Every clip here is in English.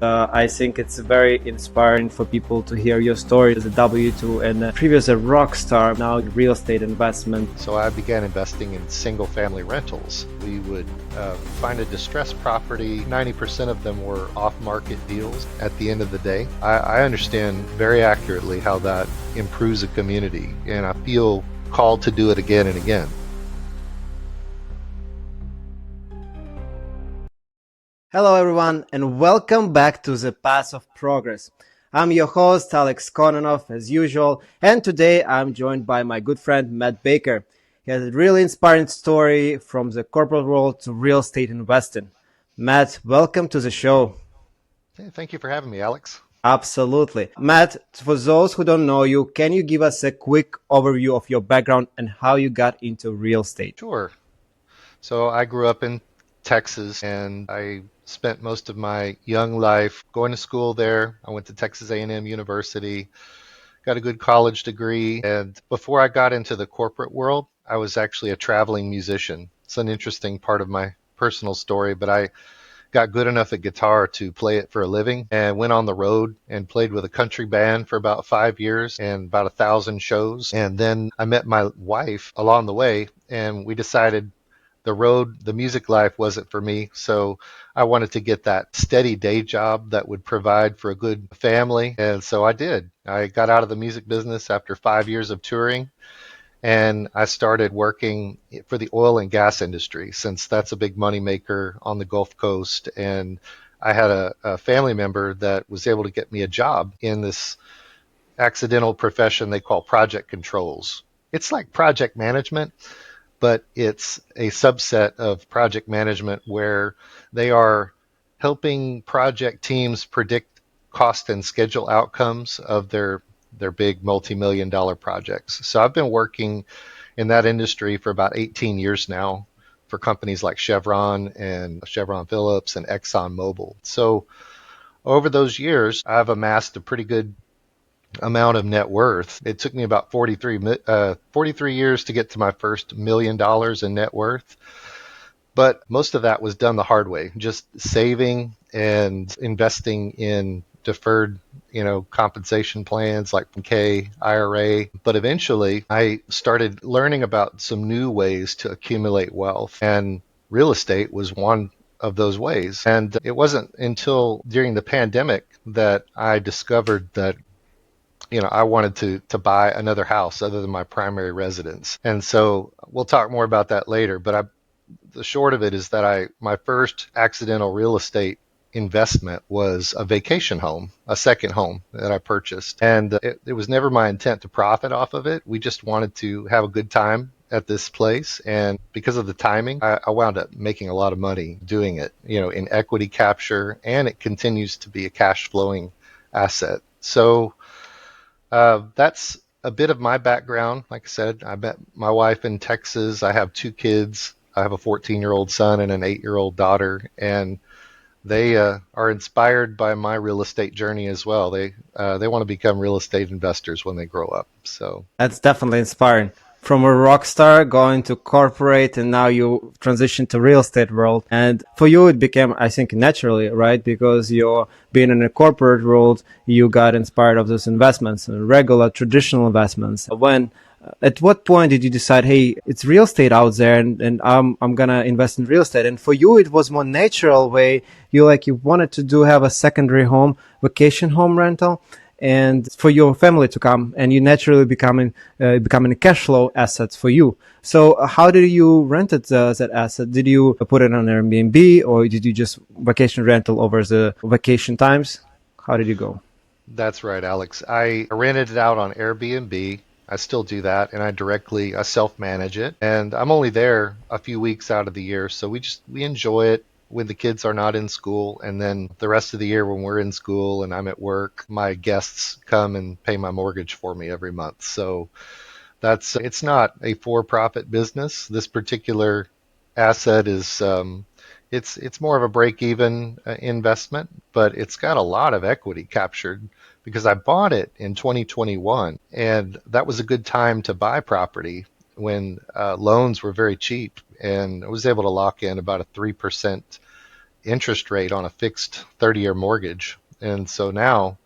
I think it's very inspiring for people to hear your story as a W2 and previous a rock star, now in real estate investment. So I began investing in single family rentals. We would find a distressed property. 90% of them were off market deals at the end of the day. I understand very accurately how that improves a community, and I feel called to do it again and again. Hello, everyone, and welcome back to the Path of Progress. I'm your host, Alex Kononov, as usual, and today I'm joined by my good friend, Matt Baker. He has a really inspiring story from the corporate world to real estate investing. Matt, welcome to the show. Hey, thank you for having me, Alex. Absolutely. Matt, for those who don't know you, can you give us a quick overview of your background and how you got into real estate? Sure. So I grew up in Texas, and I spent most of my young life going to school there. I went to Texas A&M University, got a good college degree, and before I got into the corporate world, I was actually a traveling musician. It's an interesting part of my personal story, but I got good enough at guitar to play it for a living and went on the road and played with a country band for about 5 years and about 1,000 shows. And then I met my wife along the way, and we decided the music life wasn't for me. So I wanted to get that steady day job that would provide for a good family. And so I did. I got out of the music business after 5 years of touring, and I started working for the oil and gas industry, since that's a big money maker on the Gulf Coast. And I had a family member that was able to get me a job in this accidental profession they call project controls. It's like project management, but it's a subset of project management where they are helping project teams predict cost and schedule outcomes of their big multi-million dollar projects. So I've been working in that industry for about 18 years now for companies like Chevron and Chevron Phillips and Exxon Mobil. So over those years, I've amassed a pretty good amount of net worth. It took me about 43 years to get to my first $1 million in net worth. But most of that was done the hard way, just saving and investing in deferred, compensation plans like 401k, IRA. But eventually I started learning about some new ways to accumulate wealth, and real estate was one of those ways. And it wasn't until during the pandemic that I discovered that I wanted to buy another house other than my primary residence. And so we'll talk more about that later. But the short of it is that my first accidental real estate investment was a vacation home, a second home that I purchased. And it was never my intent to profit off of it. We just wanted to have a good time at this place. And because of the timing, I wound up making a lot of money doing it, in equity capture, and it continues to be a cash flowing asset. So that's a bit of my background. Like I said, I met my wife in Texas. I have two kids. I have a 14-year-old son and an 8-year-old daughter, and they are inspired by my real estate journey as well. They want to become real estate investors when they grow up. So That's definitely inspiring. From a rock star going to corporate, and now you transition to real estate world. And for you, it became, I think, naturally, right? Because you're being in a corporate world, you got inspired of those investments, regular traditional investments. At what point did you decide, hey, it's real estate out there, and I'm gonna invest in real estate? And for you, it was more natural way. You wanted to have a secondary home, vacation home rental, and for your family to come, and you naturally becoming a cash flow asset for you. So how did you rent that asset? Did you put it on Airbnb, or did you just vacation rental over the vacation times? How did you go? that's right, Alex. I rented it out on Airbnb. I still do that, and I self-manage it, and I'm only there a few weeks out of the year, so we enjoy it when the kids are not in school, and then the rest of the year when we're in school and I'm at work, my guests come and pay my mortgage for me every month. So it's not a for-profit business. This particular asset is it's more of a break-even investment, but it's got a lot of equity captured because I bought it in 2021, and that was a good time to buy property when loans were very cheap, and I was able to lock in about a 3% interest rate on a fixed 30-year mortgage. And so now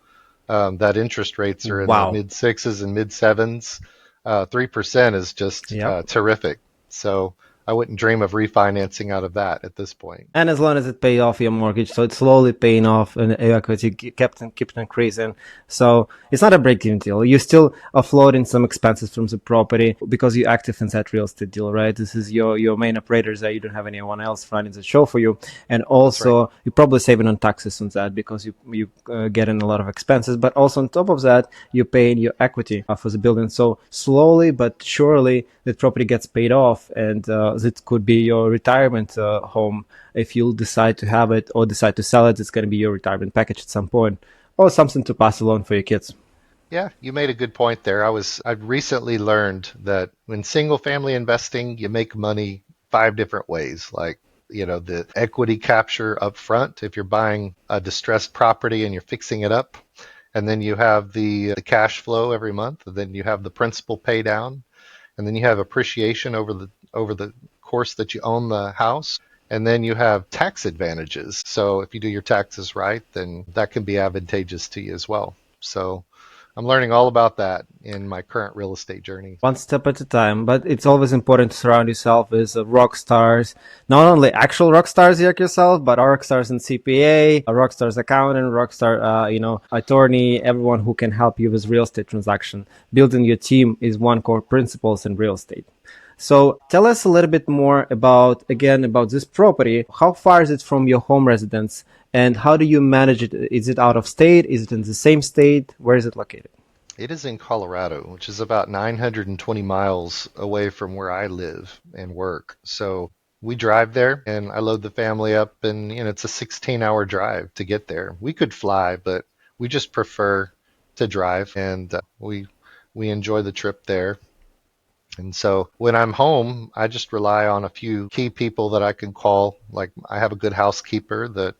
that interest rates are in the Wow. mid sixes and mid sevens. 3% is just Yep. terrific. So I wouldn't dream of refinancing out of that at this point. And as long as it pays off your mortgage, so it's slowly paying off, and equity kept increasing. So it's not a break-even deal. You still offloading some expenses from the property because you're active in that real estate deal, right? This is your main operators that you don't have anyone else running the show for you, and That's right. also you're probably saving on taxes on that because you getting a lot of expenses. But also on top of that, you're paying your equity for the building. So slowly but surely, the property gets paid off, and it could be your retirement home. If you decide to have it or decide to sell it, it's going to be your retirement package at some point, or something to pass along for your kids. Yeah, you made a good point there. I've recently learned that in single family investing, you make money five different ways. Like, the equity capture up front if you're buying a distressed property and you're fixing it up, and then you have the cash flow every month, and then you have the principal pay down, and then you have appreciation over the course that you own the house, and then you have tax advantages. So if you do your taxes right, then that can be advantageous to you as well. So I'm learning all about that in my current real estate journey. One step at a time. But it's always important to surround yourself with rock stars, not only actual rock stars like yourself, but rock stars in CPA, a rock stars accountant, rock star, attorney, everyone who can help you with real estate transaction. Building your team is one core principles in real estate. So tell us a little bit more about this property. How far is it from your home residence, and how do you manage it? Is it out of state? Is it in the same state? Where is it located? It is in Colorado, which is about 920 miles away from where I live and work. So we drive there and I load the family up, and it's a 16-hour drive to get there. We could fly, but we just prefer to drive, and we enjoy the trip there. And so when I'm home, I just rely on a few key people that I can call. Like, I have a good housekeeper that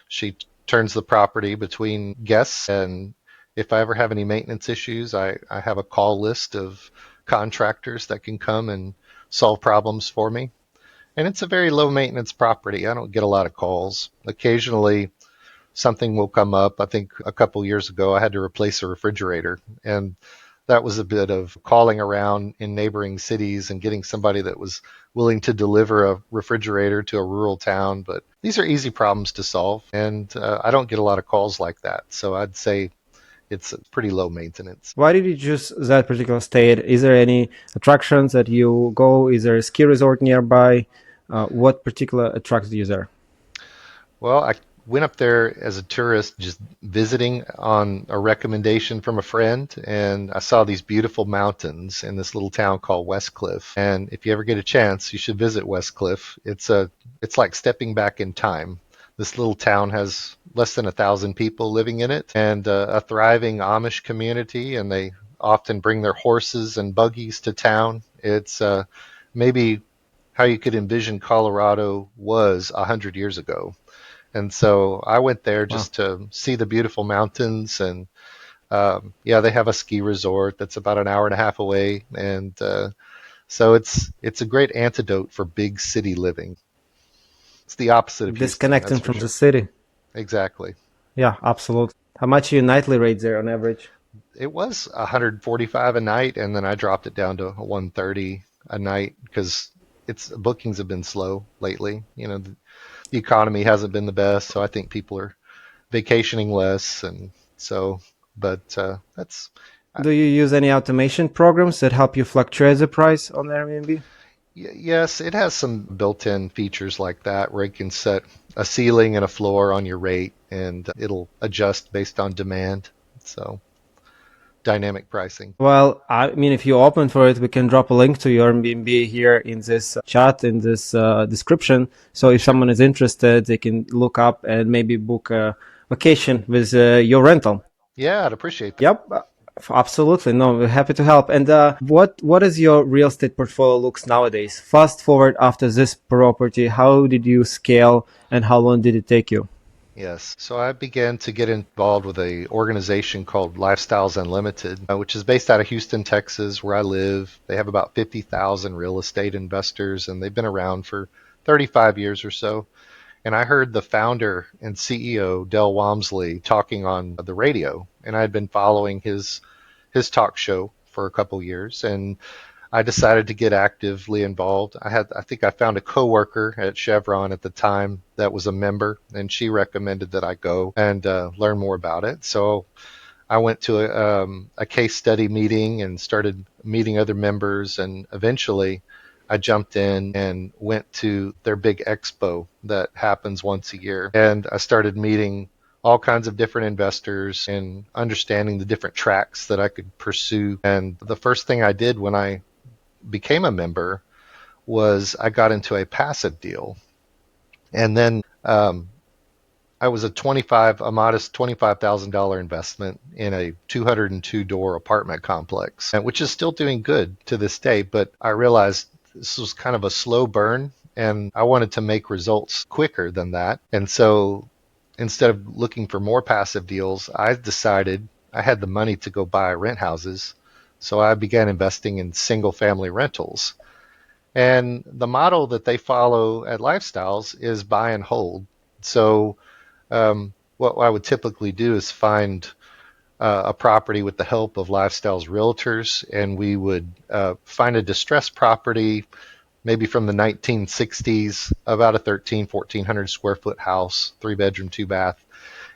she turns the property between guests. And if I ever have any maintenance issues, I have a call list of contractors that can come and solve problems for me. And it's a very low maintenance property. I don't get a lot of calls. Occasionally, something will come up. I think a couple years ago, I had to replace a refrigerator, and that was a bit of calling around in neighboring cities and getting somebody that was willing to deliver a refrigerator to a rural town. But these are easy problems to solve, and I don't get a lot of calls like that. So I'd say it's pretty low maintenance. Why did you choose that particular state? Is there any attractions that you go? Is there a ski resort nearby? What particular attracts you there? Well, I went up there as a tourist, just visiting on a recommendation from a friend, and I saw these beautiful mountains in this little town called Westcliff. And if you ever get a chance, you should visit Westcliff. It's like stepping back in time. This little town has less than 1,000 people living in it, and a thriving Amish community, and they often bring their horses and buggies to town. It's maybe how you could envision Colorado was 100 years ago. And so I went there Wow. just to see the beautiful mountains, and yeah, they have a ski resort that's about an hour and a half away, and so it's a great antidote for big city living. It's the opposite of Houston, that's Disconnecting for from the sure. city. Exactly. Yeah, absolutely. How much are your nightly rates there on average? It was 145 a night, and then I dropped it down to 130 a night because it's bookings have been slow lately. The economy hasn't been the best, so I think people are vacationing less, and so, but that's Do you use any automation programs that help you fluctuate the price on Airbnb? yes, it has some built-in features like that where it can set a ceiling and a floor on your rate, and it'll adjust based on demand. So dynamic pricing. Well, I mean, if you're open for it, we can drop a link to your Airbnb here in this chat, in this description. So if Sure. someone is interested, they can look up and maybe book a vacation with your rental. Yeah, I'd appreciate that. Yep, absolutely. No, we're happy to help. And what is your real estate portfolio looks nowadays? Fast forward after this property, how did you scale and how long did it take you? Yes. So I began to get involved with a organization called Lifestyles Unlimited, which is based out of Houston, Texas, where I live. They have about 50,000 real estate investors, and they've been around for 35 years or so. And I heard the founder and CEO, Del Walmsley, talking on the radio. And I had been following his talk show for a couple years. And I decided to get actively involved. I think I found a coworker at Chevron at the time that was a member, and she recommended that I go and learn more about it. So I went to a case study meeting and started meeting other members, and eventually I jumped in and went to their big expo that happens once a year. And I started meeting all kinds of different investors and understanding the different tracks that I could pursue. And the first thing I did when I became a member was I got into a passive deal. And then I was a modest $25,000 investment in a 202 door apartment complex, which is still doing good to this day. But I realized this was kind of a slow burn and I wanted to make results quicker than that. And so instead of looking for more passive deals, I decided I had the money to go buy rent houses. So I began investing in single family rentals. And the model that they follow at Lifestyles is buy and hold. So what I would typically do is find a property with the help of Lifestyles realtors, and we would find a distressed property, maybe from the 1960s, about a 1,400 square foot house, 3 bedroom, 2 bath.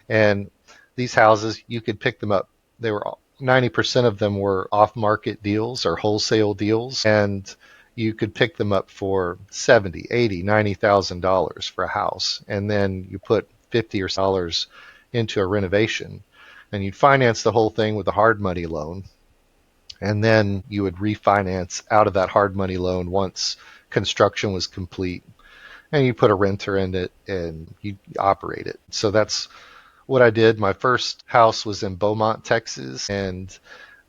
And these houses, you could pick them up. They were 90% of them were off-market deals or wholesale deals, and you could pick them up for 70, 80, $90,000 for a house, and then you put 50 or dollars into a renovation, and you'd finance the whole thing with a hard money loan, and then you would refinance out of that hard money loan once construction was complete, and you put a renter in it and you operate it. So that's what I did. My first house was in Beaumont, Texas, and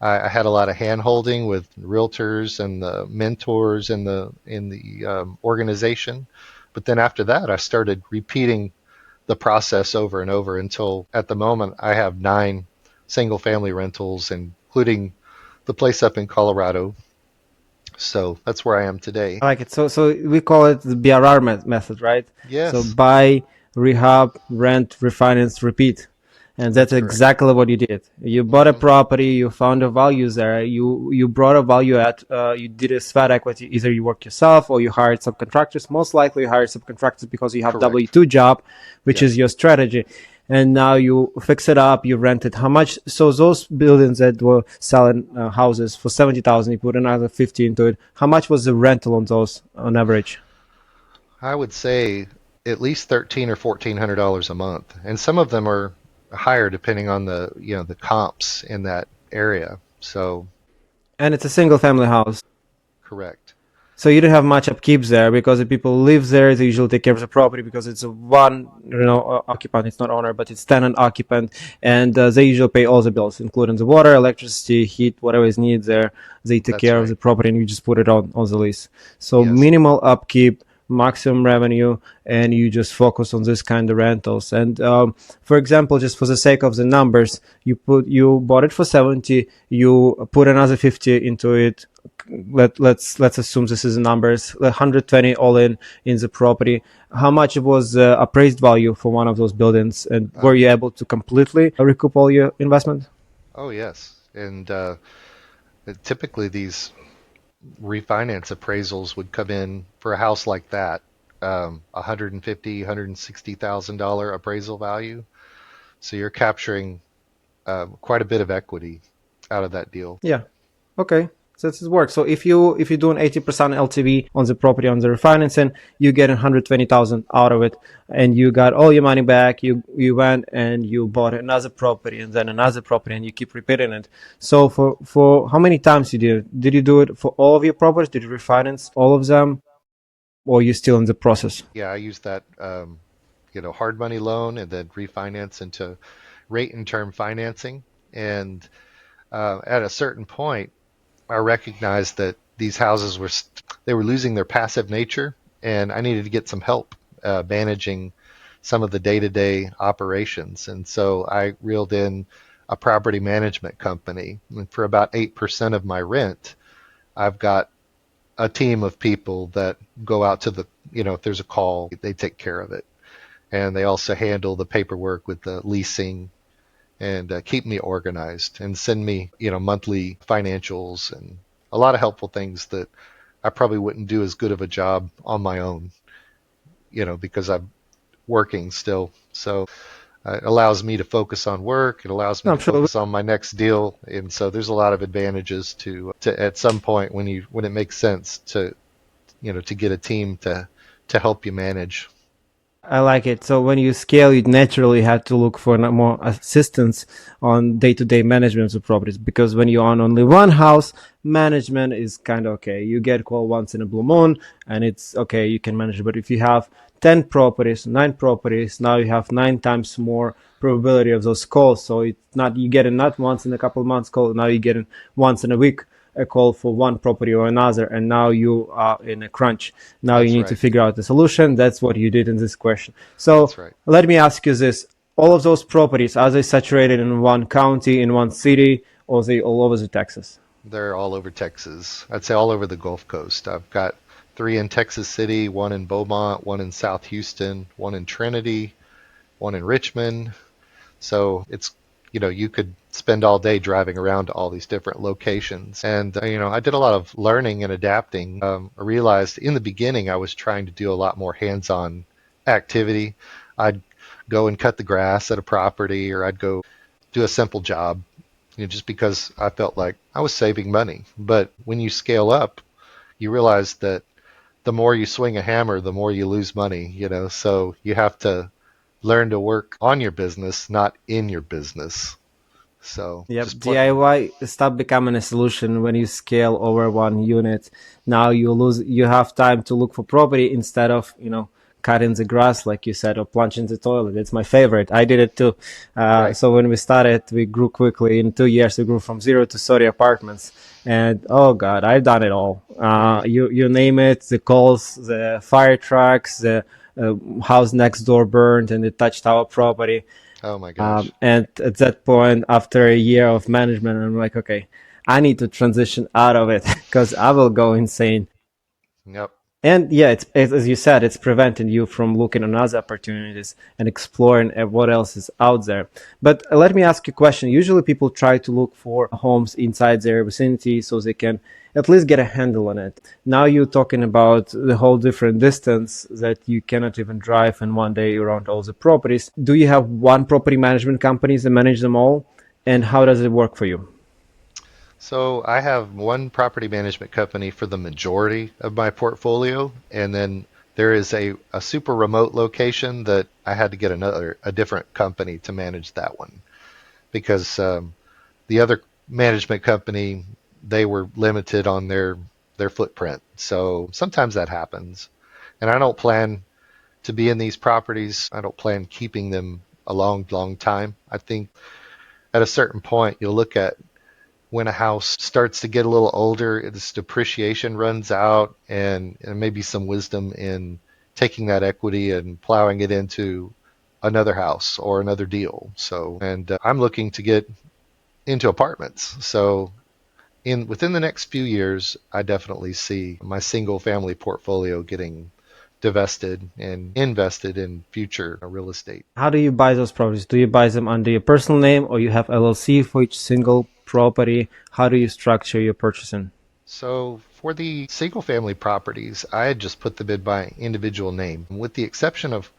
I had a lot of hand holding with realtors and the mentors in the organization. But then after that, I started repeating the process over and over until at the moment I have 9 single family rentals, including the place up in Colorado. So that's where I am today. I like it. So we call it the BRR method, right? So Yes, buy, rehab, rent, refinance, repeat. And that's that's correct. exactly what you did. You bought a Hmm. property, you found the values there, you brought a value at, you did a sweat equity. Either you work yourself or you hired subcontractors. Most likely you hired subcontractors because you have Correct. W-2 job, which is Yes, your strategy. And now you fix it up, you rent it. How much? So those buildings that were selling houses for 70,000, you put another 50 into it. How much was the rental on those on average? I would say at least $1,300 or $1,400 a month, and some of them are higher depending on the comps in that area. So And it's a single family house. correct. So you don't have much upkeep there because the people live there. They usually take care of the property because it's a one, occupant. It's not owner, but it's tenant occupant, and they usually pay all the bills, including the water, electricity, heat, whatever is needed there. They take That's care of right. the property, and you just put it on the lease. So Yes. minimal upkeep, maximum revenue, and you just focus on this kind of rentals. And for example, just for the sake of the numbers, you bought it for 70, you put another 50 into it. Let's assume this is the numbers, 120 all in the property. How much was the appraised value for one of those buildings, and were Um, you able to completely recoup all your investment? oh yes. And typically these refinance appraisals would come in for a house like that, 150, $160,000 appraisal value. So you're capturing quite a bit of equity out of that deal. Yeah. Okay. So this works. So if you do an 80% LTV on the property on the refinancing, you get 120,000 out of it, and you got all your money back. You went and you bought another property and then another property, and you keep repeating it. So for how many times you did it? Did you do it for all of your properties? Did you refinance all of them, or are you still in the process? Yeah, I use that hard money loan and then refinance into rate and term financing. And at a certain point, I recognized that these houses they were losing their passive nature, and I needed to get some help managing some of the day-to-day operations. And so I reeled in a property management company. And for about 8% of my rent, I've got a team of people that go out to if there's a call, they take care of it. and they also handle the paperwork with the leasing and keep me organized and send me, monthly financials and a lot of helpful things that I probably wouldn't do as good of a job on my own, because I'm working still. So it allows me to focus on work. It allows me I'm to sure. focus on my next deal, and so there's a lot of advantages to at some point when it makes sense to get a team to help you manage. I like it. So when you scale, you naturally have to look for more assistance on day-to-day management of properties, because when you own only one house, management is kind of okay. You get called once in a blue moon, and it's okay. You can manage it. But if you have 10 properties, 9 properties, now you have 9 times more probability of those calls. So it's not you get it not once in a couple of months call. Now you get it once in a week a call for one property or another, and now you are in a crunch. Now you That's need to right. figure out the solution. That's what you did in this question. So That's right. let me ask you this: all of those properties, are they saturated in one county, in one city, or are they all over the Texas? They're all over Texas. I'd say all over the Gulf Coast. I've got three in Texas City, one in Beaumont, one in South Houston, one in Trinity, one in Richmond. So you could spend all day driving around to all these different locations. And, I did a lot of learning and adapting. I realized in the beginning I was trying to do a lot more hands-on activity. I'd go and cut the grass at a property, or I'd go do a simple job, just because I felt like I was saving money. But when you scale up, you realize that the more you swing a hammer, the more you lose money, so you have to learn to work on your business, not in your business. So Yep, just point. DIY stop becoming a solution when you scale over one unit. Now you have time to look for property instead of, cutting the grass, like you said, or plunging the toilet. It's my favorite. I did it too. Right. So when we started, we grew quickly. In 2 years, we grew from 0 to 30 apartments. And oh God, I've done it all. Mm. You name it, the calls, the fire trucks, the house next door burned and it touched our property. Oh my gosh. And at that point, after a year of management, I'm like, okay, I need to transition out of it because I will go insane. Yep. And yeah, it's as you said, it's preventing you from looking on other opportunities and exploring what else is out there. But let me ask you a question. Usually people try to look for homes inside their vicinity so they can at least get a handle on it. Now you're talking about the whole different distance that you cannot even drive in one day around all the properties. Do you have one property management company that manage them all? And how does it work for you? So I have one property management company for the majority of my portfolio, and then there is a super remote location that I had to get a different company to manage that one, because the other management company, they were limited on their footprint. So sometimes that happens. And I don't plan to be in these properties. I don't plan keeping them a long, long time. I think at a certain point, you'll look at when a house starts to get a little older, its depreciation runs out, and maybe some wisdom in taking that equity and plowing it into another house or another deal. So, and I'm looking to get into apartments. So, in within the next few years, I definitely see my single family portfolio getting divested and invested in future real estate. How do you buy those properties? Do you buy them under your personal name or you have LLC for each single property? How do you structure your purchasing? So for the single family properties, I had just put them in by individual name. With the exception of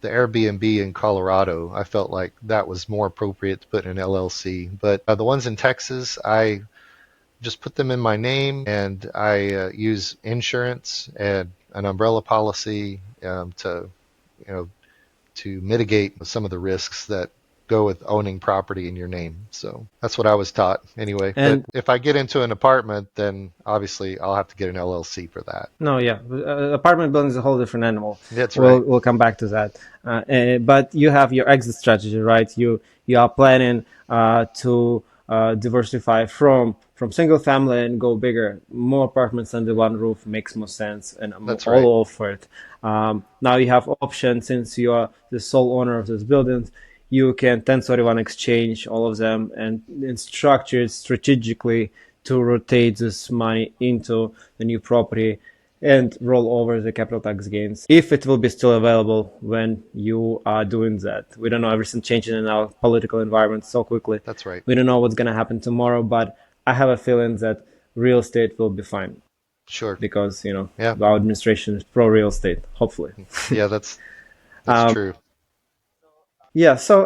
the Airbnb in Colorado, I felt like that was more appropriate to put in an LLC. But the ones in Texas, I just put them in my name, and I use insurance and an umbrella policy you know, to mitigate some of the risks that go with owning property in your name. So that's what I was taught anyway. But And if I get into an apartment, then obviously I'll have to get an LLC for that. no, yeah, apartment building is a whole different animal. That's We'll right. we'll come back to that. But you have your exit strategy, right? You are planning to diversify from single family and go bigger. More apartments under one roof makes more sense, and I'm That's right. all for it. Now you have options since you are the sole owner of those buildings. You can 1031 exchange all of them and structure it strategically to rotate this money into the new property. and roll over the capital tax gains if it will be still available when you are doing that. We don't know, everything changing in our political environment so quickly. That's right. We don't know what's going to happen tomorrow, but I have a feeling that real estate will be fine Sure. because, Yeah. our administration is pro real estate, hopefully. Yeah, that's true. Yeah, so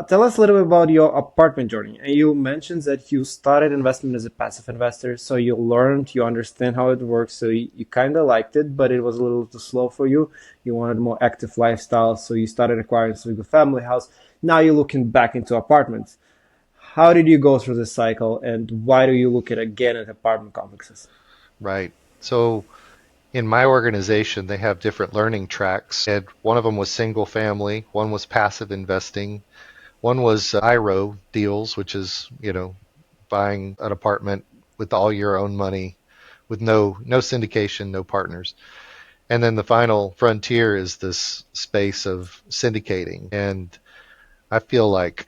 tell us a little bit about your apartment journey. And you mentioned that you started investment as a passive investor, so you learned, you understand how it works, so you kind of liked it, but it was a little too slow for you. You wanted more active lifestyle, so you started acquiring a single family house. Now you're looking back into apartments. How did you go through this cycle, and why do you look at again at apartment complexes? Right. So in my organization, they have different learning tracks, and one of them was single family, one was passive investing, one was IRO deals, which is, buying an apartment with all your own money with no syndication, no partners. And then the final frontier is this space of syndicating. And I feel like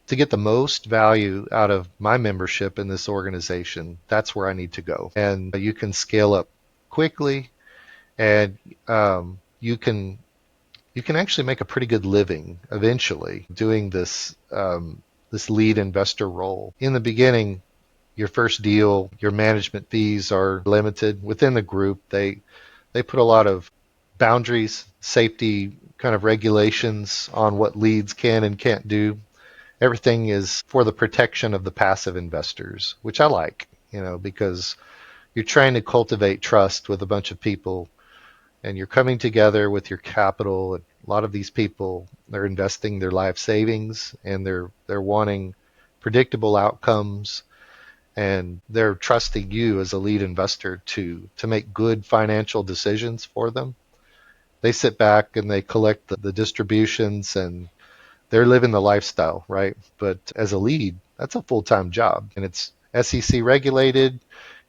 to get the most value out of my membership in this organization, that's where I need to go. And you can scale up quickly, and you can actually make a pretty good living eventually doing this lead investor role. In the beginning, your first deal, your management fees are limited within the group. They put a lot of boundaries, safety kind of regulations on what leads can and can't do. Everything is for the protection of the passive investors, which I like, because you're trying to cultivate trust with a bunch of people, and you're coming together with your capital. And a lot of these people, they're investing their life savings, and they're wanting predictable outcomes, and they're trusting you as a lead investor to make good financial decisions for them. They sit back and they collect the distributions, and they're living the lifestyle, right? But as a lead, that's a full-time job, and it's SEC regulated.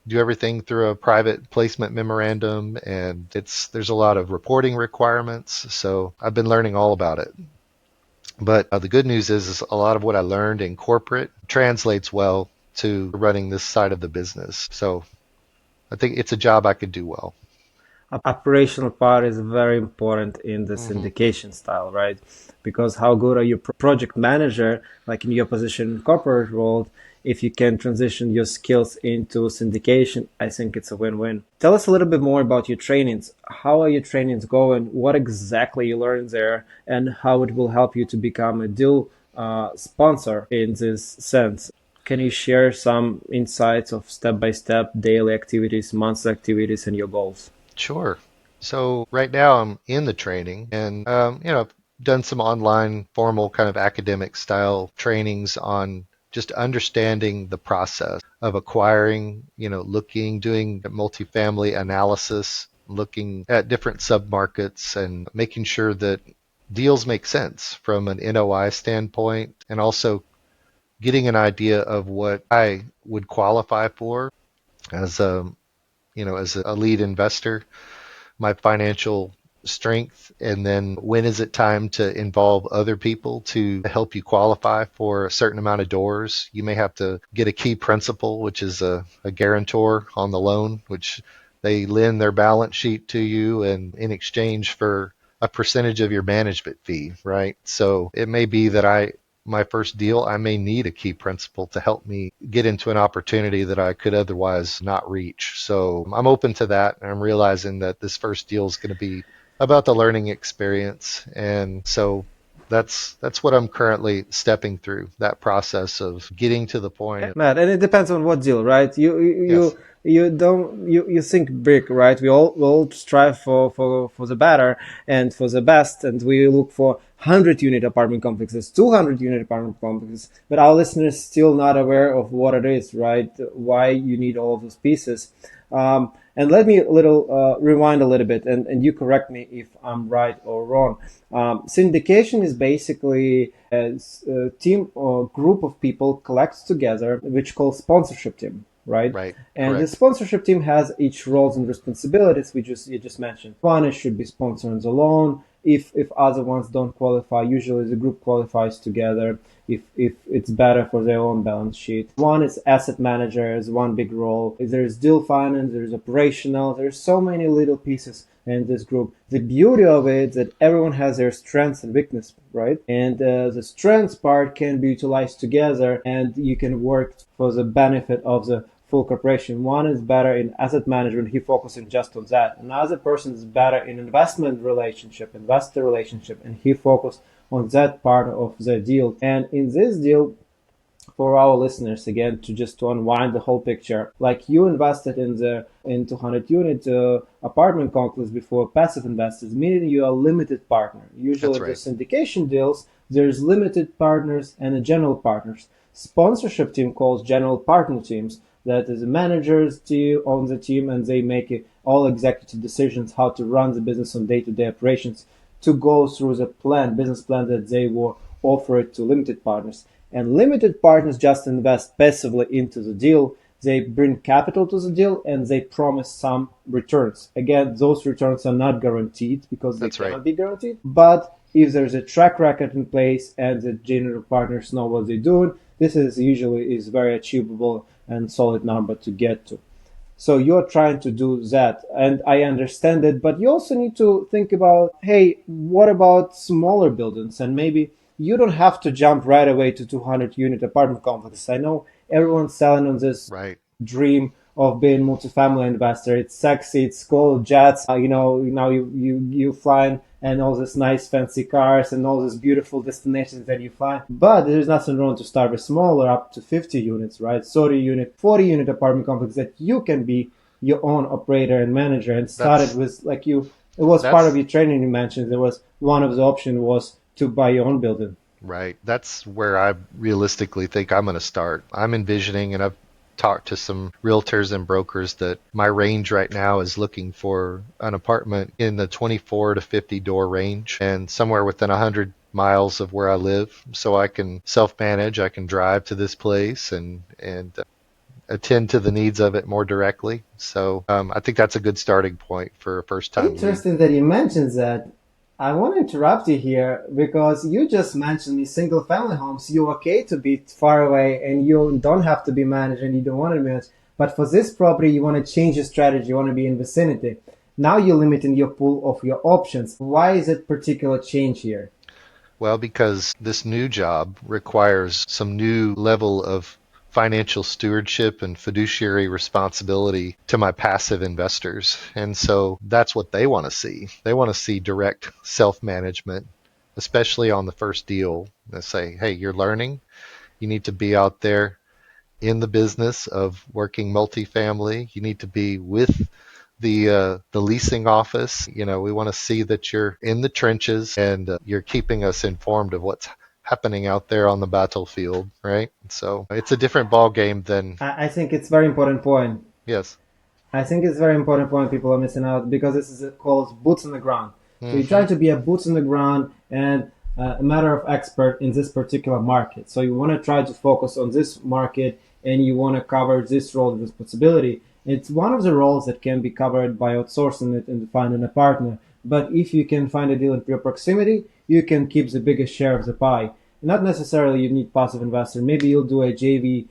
Do everything through a private placement memorandum, and there's a lot of reporting requirements. So I've been learning all about it. But the good news is a lot of what I learned in corporate translates well to running this side of the business. So I think it's a job I could do well. Operational part is very important in the Hmm. syndication style, right? Because how good are you project manager, like in your position in corporate world, if you can transition your skills into syndication, I think it's a win-win. Tell us a little bit more about your trainings. How are your trainings going? What exactly you learned there, and how it will help you to become a deal sponsor in this sense? Can you share some insights of step-by-step daily activities, monthly activities, and your goals? Sure. So right now I'm in the training, and I've done some online formal kind of academic style trainings on just understanding the process of acquiring, doing multifamily analysis, looking at different submarkets and making sure that deals make sense from an NOI standpoint, and also getting an idea of what I would qualify for as a lead investor, my financial strength, and then when is it time to involve other people to help you qualify for a certain amount of doors. You may have to get a key principal, which is a guarantor on the loan, which they lend their balance sheet to you, and in exchange for a percentage of your management fee, right? So it may be that my first deal, I may need a key principal to help me get into an opportunity that I could otherwise not reach. So I'm open to that. And I'm realizing that this first deal is going to be about the learning experience. And so that's what I'm currently stepping through, that process of getting to the point. Matt, and it depends on what deal, right? Yes. You don't you think big, right? We all strive for the better and for the best, and we look for 100 unit apartment complexes, 200 unit apartment complexes. But our listeners still not aware of what it is, right? Why you need all of those pieces. And let me rewind a little bit, and you correct me if I'm right or wrong. Syndication is basically a team or group of people collects together, which called sponsorship team, right? Right. And the Correct. sponsorship team has each roles and responsibilities you just mentioned. One, it should be sponsoring the loan. if other ones don't qualify, usually the group qualifies together if it's better for their own balance sheet. One is asset managers, one big role. There's deal finance, there's operational, there's so many little pieces in this group. The beauty of it is that everyone has their strengths and weakness, right? And the strengths part can be utilized together, and you can work for the benefit of the full corporation. One is better in asset management, he focusing just on that. Another person is better in investment relationship, investor relationship, and he focused on that part of the deal. And in this deal, for our listeners, again, to unwind the whole picture, like you invested in 200 unit apartment complex before passive investors, meaning you are a limited partner. Usually That's the right. syndication deals, there's limited partners and a general partners. Sponsorship team calls general partner teams. That is a manager's team on the team, and they make it all executive decisions how to run the business on day-to-day operations to go through the business plan that they will offer it to limited partners. And limited partners just invest passively into the deal. They bring capital to the deal and they promise some returns. Again, those returns are not guaranteed because they That's right. cannot be guaranteed. But if there's a track record in place and the general partners know what they're doing, this is usually is very achievable and solid number to get to. So you're trying to do that, and I understand it, but you also need to think about, hey, what about smaller buildings? And maybe you don't have to jump right away to 200 unit apartment complexes. I know everyone's selling on this Right. dream of being multifamily investor. It's sexy, it's cool, jets. Now you flying and all these nice fancy cars and all these beautiful destinations that you fly. But there's nothing wrong to start with smaller, up to 50 units, right? 30 unit, 40 unit apartment complex that you can be your own operator and manager. And started That's with like you. It was part of that's your training you mentioned. There was one of the options was to buy your own building. right. That's where I realistically think I'm going to start. I'm envisioning, and I've talked to some realtors and brokers, that my range right now is looking for an apartment in the 24 to 50 door range and somewhere within 100 miles of where I live, so I can self-manage. I can drive to this place and attend to the needs of it more directly. So I think that's a good starting point for a first-time lead. Interesting that you mentioned that. I want to interrupt you here because you just mentioned me single family homes. You're okay to be far away and you don't have to be managed and you don't want to manage. But for this property, you want to change your strategy. You want to be in vicinity. Now you're limiting your pool of your options. Why is it particular change here? Well, because this new job requires some new level of financial stewardship and fiduciary responsibility to my passive investors. And so that's what they want to see. They want to see direct self-management, especially on the first deal. They say, hey, you're learning. You need to be out there in the business of working multifamily. You need to be with the leasing office. We want to see that you're in the trenches and you're keeping us informed of what's happening out there on the battlefield, right? So it's a different ball game than I think it's very important point. yes. I think it's very important point people are missing out because this is called boots on the ground. So you try Hmm. to be a boots on the ground and a matter of expert in this particular market. So you want to try to focus on this market and you want to cover this role of responsibility. It's one of the roles that can be covered by outsourcing it and finding a partner. But if you can find a deal in your proximity, you can keep the biggest share of the pie. Not necessarily you need passive investor. Maybe you'll do a JV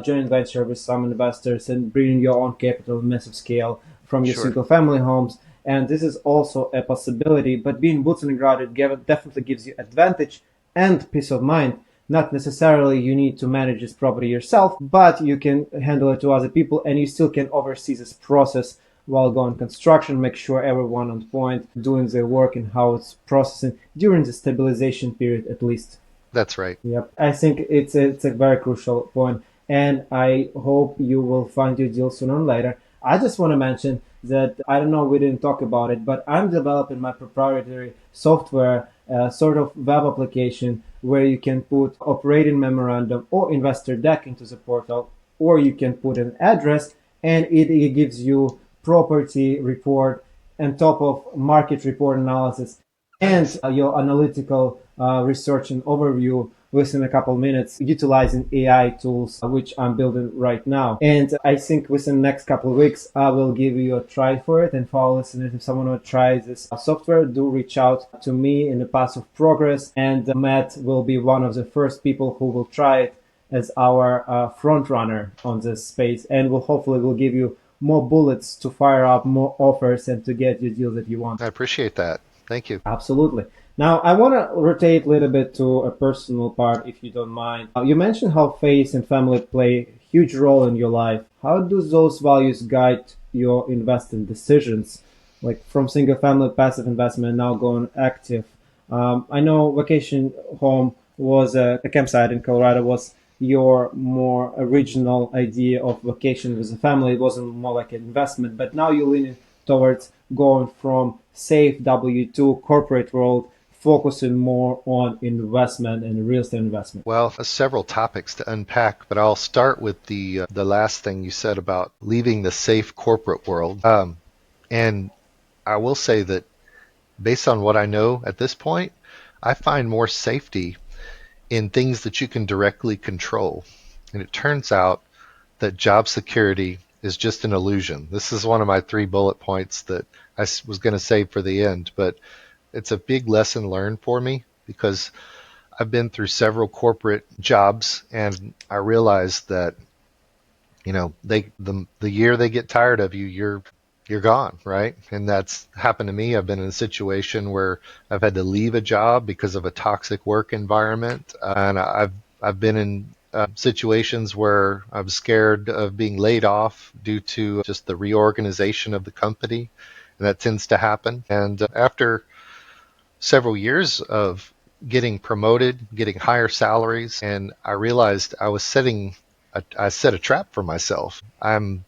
joint venture with some investors and bring your own capital in massive scale from your Sure. single family homes. And this is also a possibility. But being boots on the ground, definitely gives you advantage and peace of mind. Not necessarily you need to manage this property yourself, but you can handle it to other people and you still can oversee this process while going construction, make sure everyone on point doing their work and how it's processing during the stabilization period at least. That's right. Yep, I think it's a very crucial point, and I hope you will find your deal sooner or later. I just want to mention that I don't know we didn't talk about it, but I'm developing my proprietary software, sort of web application where you can put operating memorandum or investor deck into the portal, or you can put an address, and it gives you property report on top of market report analysis and Nice. your analytical research and overview within a couple minutes utilizing AI tools, which I'm building right now. And I think within the next couple of weeks, I will give you a try for it. And for our listeners, if someone will try this software, do reach out to me in the path of progress. And Matt will be one of the first people who will try it as our front runner on this space, and will give you more bullets to fire up, more offers, and to get you deals that you want. I appreciate that. Thank you. Absolutely. Now, I want to rotate a little bit to a personal part, if you don't mind. You mentioned how faith and family play a huge role in your life. How do those values guide your investing decisions? Like from single family passive investment, now going active. I know vacation home was a campsite in Colorado was your more original idea of vacation with a family. It wasn't more like an investment, but now you're leaning towards going from safe W-2 corporate world, focusing more on investment and real estate investment. Well, several topics to unpack, but I'll start with the last thing you said about leaving the safe corporate world. And I will say that based on what I know at this point, I find more safety in things that you can directly control. And it turns out that job security is just an illusion. This is one of my 3 bullet points that I was going to save for the end, but it's a big lesson learned for me because I've been through several corporate jobs and I realized that the year they get tired of you, you're gone, right? And that's happened to me. I've been in a situation where I've had to leave a job because of a toxic work environment, and I've been in situations where I'm scared of being laid off due to just the reorganization of the company, and that tends to happen. And after several years of getting promoted, getting higher salaries, and I realized I set a trap for myself. I'm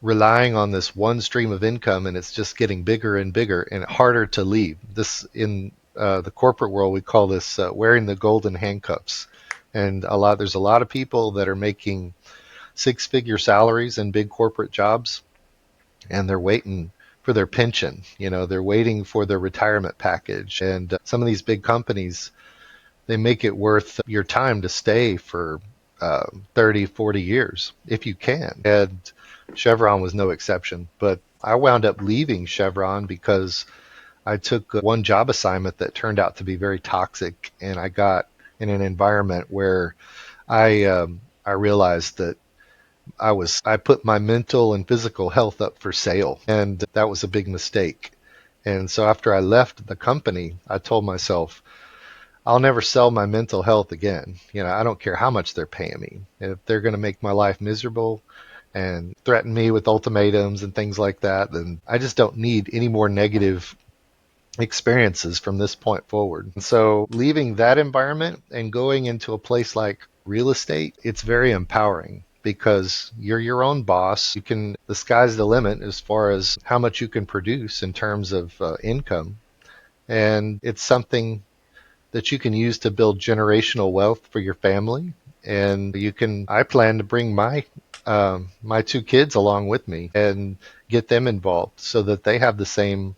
relying on this one stream of income and it's just getting bigger and bigger and harder to leave. This in the corporate world, we call this wearing the golden handcuffs. And there's a lot of people that are making 6-figure salaries in big corporate jobs and they're waiting for their pension. They're waiting for their retirement package. And some of these big companies, they make it worth your time to stay for 30, 40 years if you can. And Chevron was no exception. But I wound up leaving Chevron because I took one job assignment that turned out to be very toxic, and I got in an environment where I realized that I put my mental and physical health up for sale, and that was a big mistake. And so after I left the company, I told myself, I'll never sell my mental health again. I don't care how much they're paying me. If they're going to make my life miserable and threaten me with ultimatums and things like that, then I just don't need any more negative experiences from this point forward. And so leaving that environment and going into a place like real estate, it's very empowering because you're your own boss. The sky's the limit as far as how much you can produce in terms of income. And it's something that you can use to build generational wealth for your family. And I plan to bring my 2 kids along with me and get them involved so that they have the same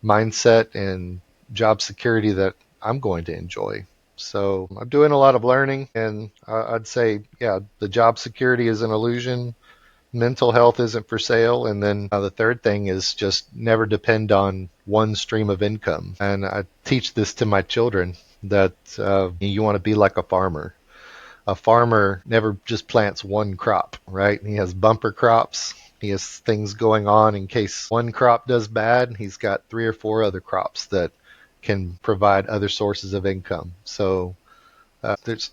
mindset and job security that I'm going to enjoy. So I'm doing a lot of learning, and I'd say, yeah, the job security is an illusion. Mental health isn't for sale. And then the third thing is just never depend on one stream of income. And I teach this to my children that you want to be like a farmer. A farmer never just plants one crop, right? He has bumper crops. He has things going on in case one crop does bad. He's got 3 or 4 other crops that can provide other sources of income. So there's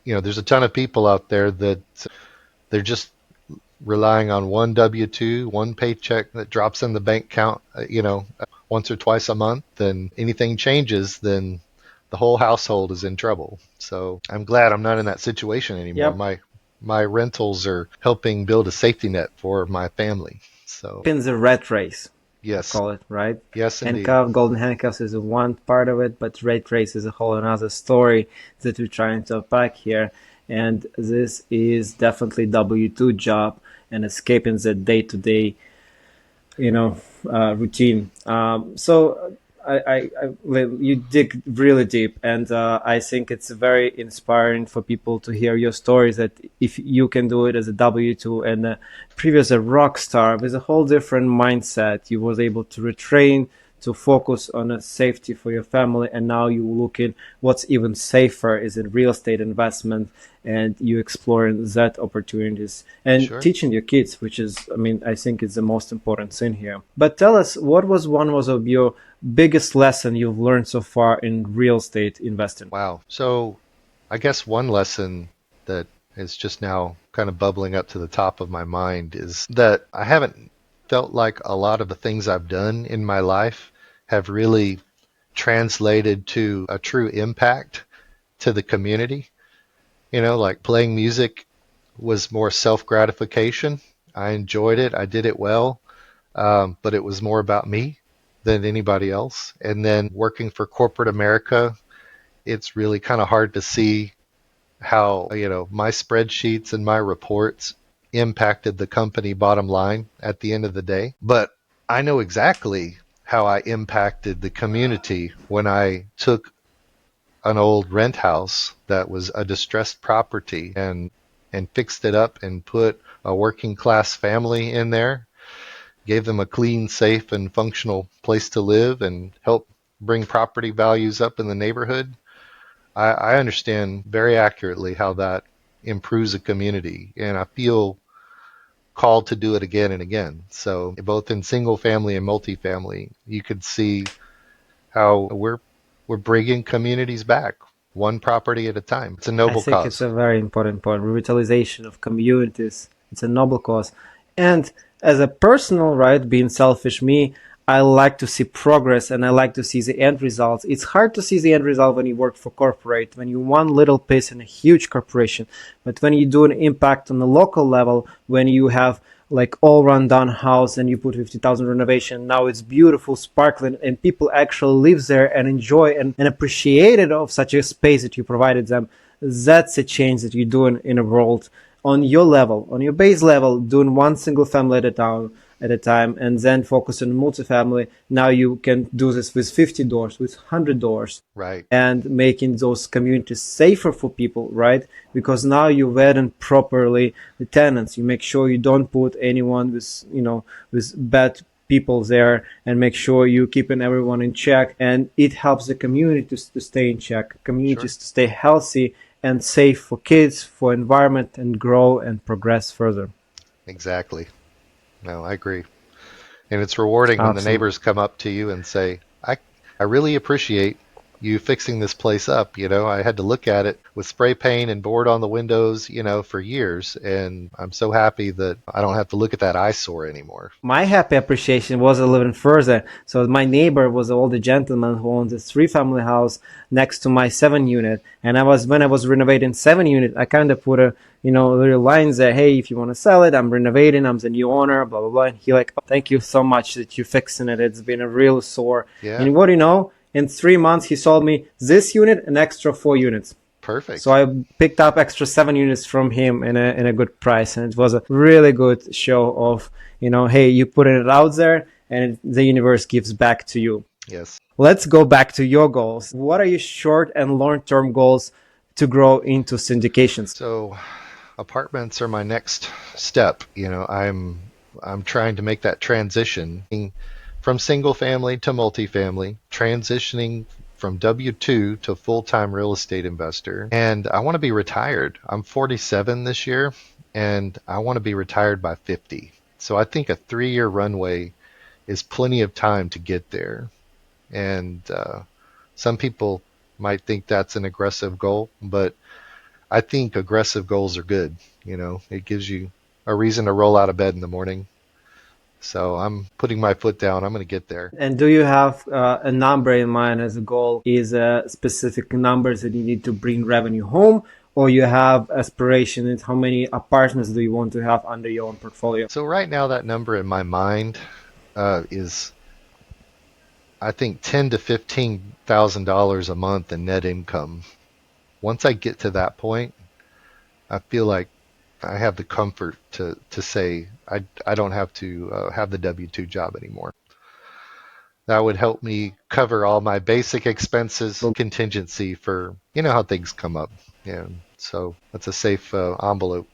a ton of people out there that they're just relying on one W-2, one paycheck that drops in the bank account, once or twice a month. And anything changes, then the whole household is in trouble. So I'm glad I'm not in that situation anymore. Yep. My rentals are helping build a safety net for my family. So In the rat race, I yes, call it, right? yes, indeed. Golden handcuffs is one part of it, but rat race is a whole another story that we're trying to unpack here. And this is definitely W-2 job and escaping the day-to-day, routine. So you dig really deep, and I think it's very inspiring for people to hear your stories. That if you can do it as a W-2 and previous a rock star with a whole different mindset, you was able to retrain to focus on a safety for your family, and now you look in what's even safer is in real estate investment, and you exploring that opportunities and Sure. teaching your kids, which is, I mean, I think it's the most important thing here. But tell us, what was one was of your biggest lesson you've learned so far in real estate investing? Wow. So I guess one lesson that is just now kind of bubbling up to the top of my mind is that I haven't felt like a lot of the things I've done in my life have really translated to a true impact to the community. Like playing music was more self-gratification. I enjoyed it. I did it well. But it was more about me than anybody else. And then working for corporate America, it's really kind of hard to see how, my spreadsheets and my reports impacted the company bottom line at the end of the day. But I know exactly how I impacted the community when I took an old rent house that was a distressed property and fixed it up and put a working class family in there, gave them a clean, safe, and functional place to live, and helped bring property values up in the neighborhood. I understand very accurately how that improves a community, and I feel called to do it again and again. So both in single family and multifamily, you could see how we're bringing communities back one property at a time. It's a I noble think it's cause. a very important point. Revitalization of communities. It's a noble cause. And as a personal, right, being selfish, me, I like to see progress and I like to see the end results. It's hard to see the end result when you work for corporate, when you one little piece in a huge corporation. But when you do an impact on the local level, when you have like all run down house and you put 50,000 renovation, now it's beautiful, sparkling, and people actually live there and enjoy and appreciate it of such a space that you provided them. That's a change that you're doing in a world on your level, on your base level, doing one single family at a time, and then focus on multifamily. Now you can do this with 50 doors, with 100 doors, Right. and making those communities safer for people, right? Because now you vet in properly the tenants. You make sure you don't put anyone with, with bad people there, and make sure you keeping everyone in check. And it helps the community to stay in check, Sure. communities to stay healthy and safe for kids, for environment, and grow and progress further. Exactly. No, I agree. And it's rewarding when the Absolutely. neighbors come up to you and say, I really appreciate you fixing this place up. I had to look at it with spray paint and board on the windows, for years. And I'm so happy that I don't have to look at that eyesore anymore. My happy appreciation was a little further. So my neighbor was an older gentleman who owned a three-family house next to my 7 unit, and when I was renovating 7 unit, I kind of put a little lines there. Hey, if you want to sell it, I'm renovating. I'm the new owner. Blah blah blah. And he like, oh, thank you so much that you're fixing it. It's been a real sore. Yeah, And what do you know? In 3 months, he sold me this unit, an extra 4 units. So perfect. I picked up extra 7 units from him in a good price, and it was a really good show of hey, you put it out there, and the universe gives back to you. Yes. Let's go back to your goals. What are your short and long term goals to grow into syndications? So apartments are my next step. I'm trying to make that transition from single family to multifamily, transitioning from W-2 to full-time real estate investor. And I want to be retired. I'm 47 this year, and I want to be retired by 50. So I think a 3-year runway is plenty of time to get there. And some people might think that's an aggressive goal, but I think aggressive goals are good. It gives you a reason to roll out of bed in the morning. So I'm putting my foot down. I'm going to get there. And do you have a number in mind as a goal? Is specific numbers that you need to bring revenue home, or you have aspiration in how many apartments do you want to have under your own portfolio? So right now, that number in my mind is, I think, ten to $15,000 a month in net income. Once I get to that point, I feel like I have the comfort to say I don't have to have the W-2 job anymore. That would help me cover all my basic expenses, contingency for, how things come up. Yeah. So that's a safe envelope.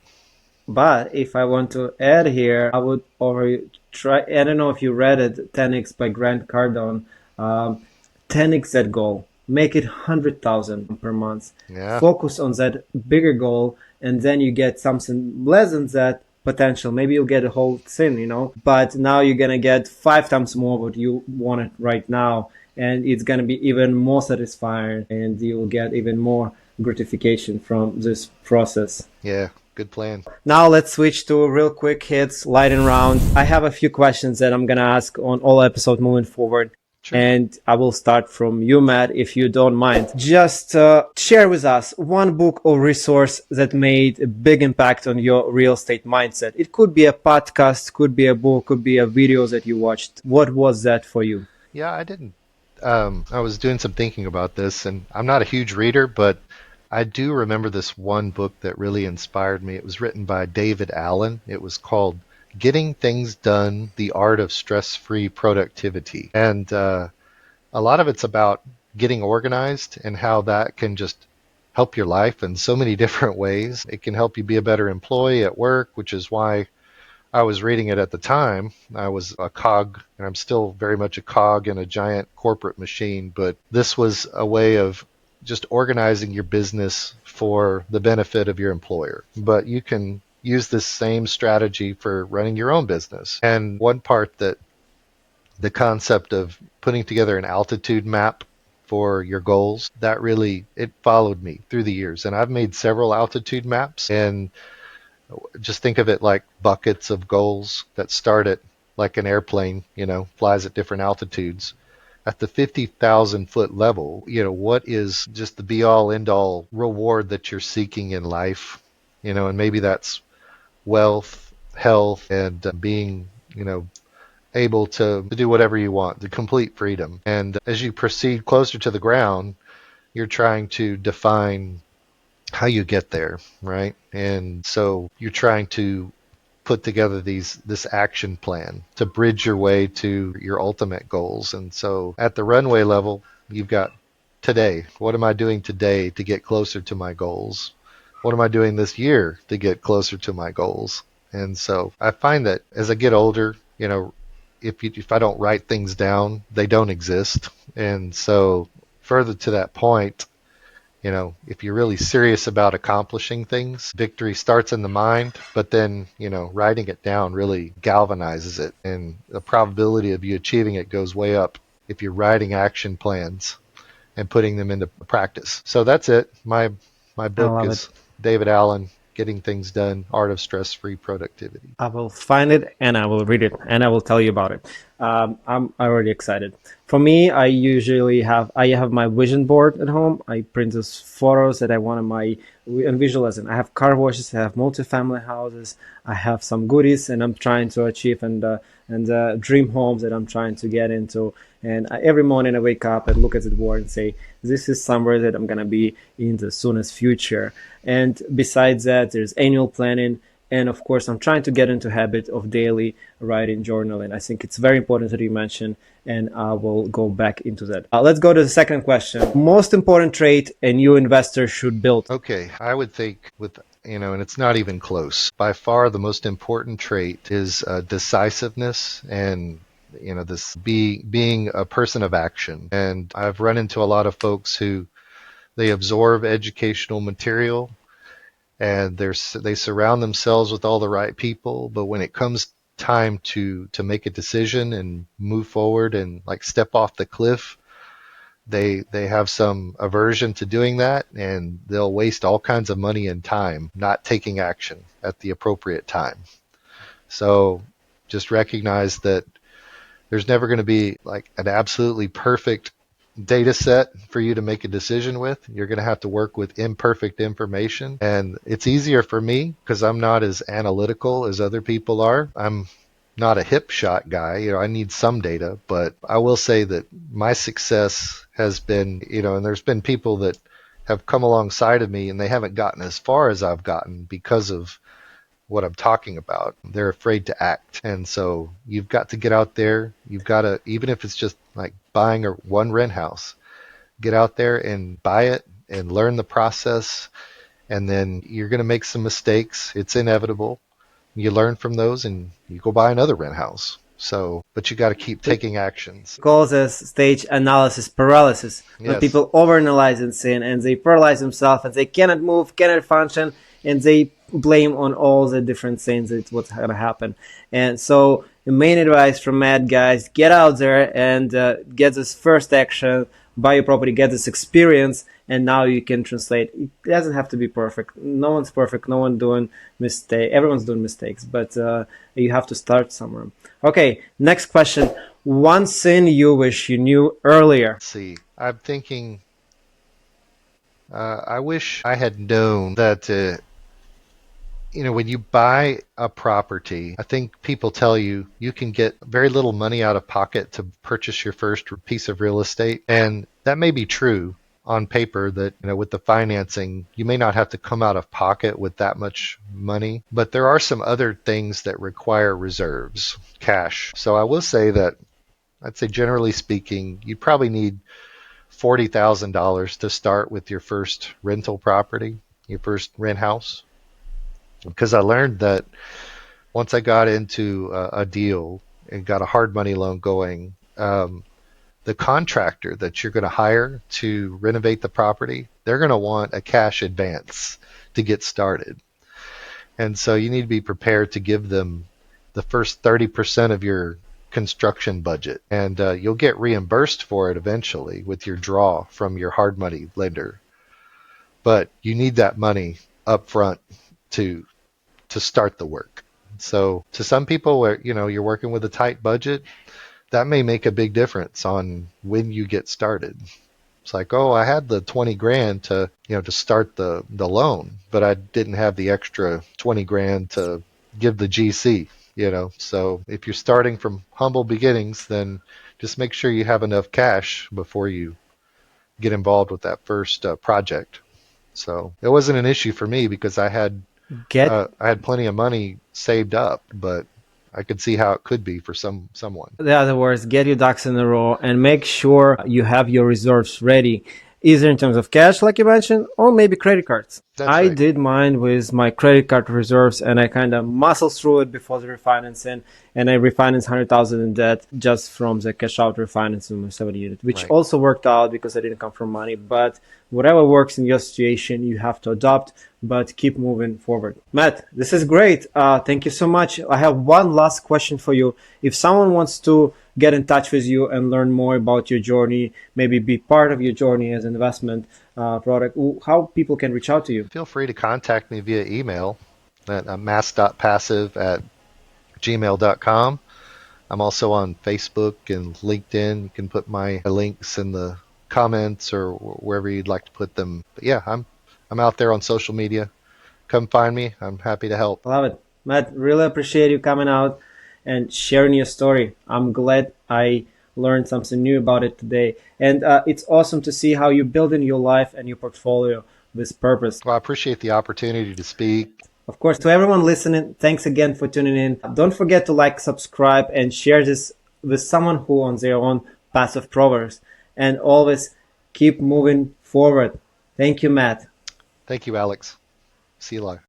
But if I want to add here, I would over try. I don't know if you read it, 10x by Grant Cardone. 10x that goal. Make it 100,000 per month. Yeah. Focus on that bigger goal, and then you get something less than that potential. Maybe you'll get a whole thing. But now you're gonna get 5 times more what you wanted right now, and it's gonna be even more satisfying, and you'll get even more gratification from this process. Yeah. Good plan. Now let's switch to real quick hits, lightning round. I have a few questions that I'm gonna ask on all episodes moving forward. Sure. And I will start from you, Matt, if you don't mind. Just share with us one book or resource that made a big impact on your real estate mindset. It could be a podcast, could be a book, could be a video that you watched. What was that for you? Yeah, I didn't. I was doing some thinking about this, and I'm not a huge reader, but I do remember this one book that really inspired me. It was written by David Allen. It was called Getting Things Done: The Art of Stress-Free Productivity. And a lot of it's about getting organized and how that can just help your life in so many different ways. It can help you be a better employee at work, which is why I was reading it at the time. I was a cog, and I'm still very much a cog in a giant corporate machine, but this was a way of just organizing your business for the benefit of your employer. But you can use this same strategy for running your own business. And one part that the concept of putting together an altitude map for your goals, that really, it followed me through the years. And I've made several altitude maps, and just think of it like buckets of goals that start at like an airplane, flies at different altitudes. At the 50,000 foot level, what is just the be all end all reward that you're seeking in life? And maybe that's wealth, health, and being, able to do whatever you want, the complete freedom. And as you proceed closer to the ground, you're trying to define how you get there, right? And so you're trying to put together this action plan to bridge your way to your ultimate goals. And so at the runway level, you've got today. What am I doing today to get closer to my goals? What am I doing this year to get closer to my goals? And so I find that as I get older, if I don't write things down, they don't exist. And so further to that point, if you're really serious about accomplishing things, victory starts in the mind, but then, writing it down really galvanizes it. And the probability of you achieving it goes way up if you're writing action plans and putting them into practice. So that's it. My I book love is it. David Allen, Getting Things Done: Art of Stress-Free Productivity. I will find it and I will read it and I will tell you about it. I'm already excited. For me, I have my vision board at home. I print those photos that I want in my and visualizing. I have car washes, I have multifamily houses, I have some goodies, and I'm trying to achieve and dream homes that I'm trying to get into. And every morning I wake up and look at the board and say, this is somewhere that I'm gonna be in the soonest future. And besides that, there's annual planning. And of course, I'm trying to get into habit of daily writing, journaling. I think it's very important that you mention, and I will go back into that. Let's go to the second question. Most important trait a new investor should build. Okay, I would think and it's not even close. By far, the most important trait is decisiveness and this being a person of action. And I've run into a lot of folks who they absorb educational material and they surround themselves with all the right people, but when it comes time to make a decision and move forward and like step off the cliff, they have some aversion to doing that, and they'll waste all kinds of money and time not taking action at the appropriate time. So just recognize that there's never going to be like an absolutely perfect data set for you to make a decision with. You're going to have to work with imperfect information. And it's easier for me because I'm not as analytical as other people are. I'm not a hip shot guy. I need some data, but I will say that my success has been, and there's been people that have come alongside of me and they haven't gotten as far as I've gotten because of what I'm talking about. They're afraid to act. And so you've got to get out there. You've got to, even if it's just like buying a one rent house, get out there and buy it and learn the process. And then you're going to make some mistakes. It's inevitable. You learn from those and you go buy another rent house. So, but you got to keep taking actions. Calls as stage analysis paralysis. When Yes. people overanalyze and sin and they paralyze themselves and they cannot move, cannot function, and they blame on all the different things that's what's going to happen. And so the main advice from Matt, guys, get out there and get this first action, buy your property, get this experience, and now you can translate. It doesn't have to be perfect. No one's perfect. No one doing mistake. Everyone's doing mistakes, but you have to start somewhere. Okay, next question. One sin you wish you knew earlier. Let's see. I'm thinking, I wish I had known that, when you buy a property, I think people tell you you can get very little money out of pocket to purchase your first piece of real estate. And that may be true on paper that, with the financing, you may not have to come out of pocket with that much money, but there are some other things that require reserves, cash. So I will say that I'd say generally speaking, you probably need $40,000 to start with your first rental property, your first rent house. Because I learned that once I got into a deal and got a hard money loan going, the contractor that you're going to hire to renovate the property, they're going to want a cash advance to get started. And so you need to be prepared to give them the first 30% of your construction budget. And you'll get reimbursed for it eventually with your draw from your hard money lender. But you need that money up front to start the work. So to some people where you're working with a tight budget, that may make a big difference on when you get started. It's like, oh, I had the 20 grand to start the loan, but I didn't have the extra 20 grand to give the GC. So if you're starting from humble beginnings, then just make sure you have enough cash before you get involved with that first project. So it wasn't an issue for me because I had plenty of money saved up, but I could see how it could be for someone. In other words, get your ducks in a row and make sure you have your reserves ready, either in terms of cash, like you mentioned, or maybe credit cards. That's I right. did mine with my credit card reserves, and I kind of muscled through it before the refinancing, and I refinanced 100,000 in debt just from the cash out refinancing of 70 unit, which Right. also worked out because I didn't come from money. But whatever works in your situation, you have to adopt, but keep moving forward. Matt, this is great. Thank you so much. I have one last question for you. If someone wants to get in touch with you and learn more about your journey, maybe be part of your journey as an investment product, how people can reach out to you? Feel free to contact me via email at mass.passive@gmail.com. I'm also on Facebook and LinkedIn. You can put my links in the comments or wherever you'd like to put them. But yeah, I'm out there on social media. Come find me. I'm happy to help. Love it. Matt, really appreciate you coming out and sharing your story. I'm glad I learned something new about it today. And it's awesome to see how you're building your life and your portfolio with purpose. Well, I appreciate the opportunity to speak. Of course, to everyone listening, thanks again for tuning in. Don't forget to like, subscribe, and share this with someone who owns their own passive properties. And always keep moving forward. Thank you, Matt. Thank you, Alex. See you live.